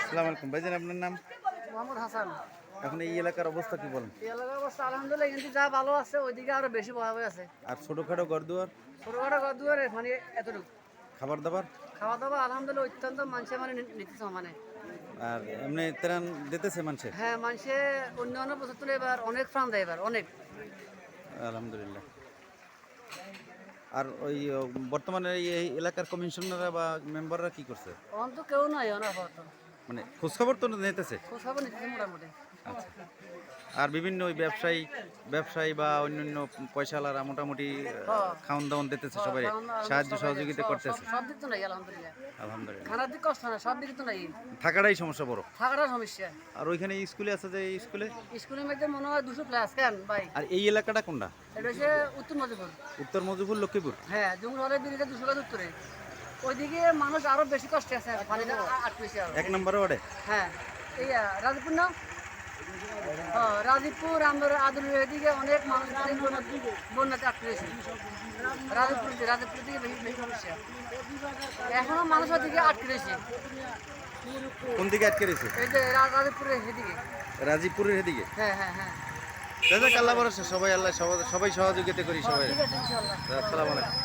আসসালামু আলাইকুম ভাইজান, আপনার নাম? মোহাম্মদ হাসান। এখন এই এলাকার অবস্থা কি বলেন? এই এলাকার অবস্থা আলহামদুলিল্লাহ, কিন্তু যা ভালো আছে ওইদিকে আরো বেশি ভয়াবহ আছে। আর ছোটখাটো ঘরদুয়ার, ছোটখাটো ঘর দুয়ারে মানে এতটুকু খাবার দাবার, খাওয়া দাওয়া আলহামদুলিল্লাহ অত্যন্ত মানুষে মানে নিতেছে মানে। আর এমনি ত্রাণ দিতেছে মানুষের? হ্যাঁ, মানুষে অন্যান্য বছর তুলে এবার অনেক প্রাণ দেয়, এবার অনেক। আলহামদুলিল্লাহ। আর ওই বর্তমানে এই এলাকার কমিশনাররা বা মেম্বাররা কি করছে? অন্ত কেউ নাই অনেক হতো, মানে খোঁজখবর তো নিতেছে? খোঁজ খবর নিতেছে মোটামুটি। আচ্ছা। আর বিভিন্ন ওই ব্যবসায়ী বা অন্যান্য পয়সাওয়ালারা মোটামুটি হ্যাঁ। খাওয়ান দাওয়ান দিতেছে, হ্যাঁ, সবাই কারণ সাহায্য সবাই সহযোগিতা করতেছে? সব দিক তো নাই আলহামদুলিল্লাহ। আলহামদুলিল্লাহ। খানার দিক কষ্ট না, সব দিক তো নাই। থাকাটাই সমস্যা বড়। থাকাটা সমস্যা। আর ওইখানে স্কুলে আছে যে, এই স্কুলে স্কুলের মধ্যে মনে হয় 200 প্লাস কেন ভাই। আর এই এলাকাটা কোনটা? এটা হচ্ছে উত্তর মধ্যপুর। উত্তর মধুপুর, লক্ষ্মীপুর। হ্যাঁ, জঙ্গল হলের ব্রিজে 200 গাছ উত্তরে। ওইদিকে মানুষ আরো বেশি কষ্টে আছে, পানিটা আটকেছে আরো। 1 নম্বর ওয়ার্ডে। হ্যাঁ, এই রাজীবপুর না? হ্যাঁ, রাজীবপুর আমাদের আদুলের এদিকে অনেক মানুষ বন্যাতে আটকেছে। রাজীবপুর দিকে বেশি বেশি সমস্যা। এখনো মানুষ ওদিকে আটকেছে। কোন দিকে আটকে রয়েছে? এই যে রাজীবপুরের এদিকে। রাজীবপুরের এদিকে। হ্যাঁ হ্যাঁ হ্যাঁ। দাদা আল্লাহ ভরসা, সবাই আল্লাহ সবাই সহযোগিতা করি সবাই। ঠিক আছে ইনশাল্লাহ। আসসালামু আলাইকুম।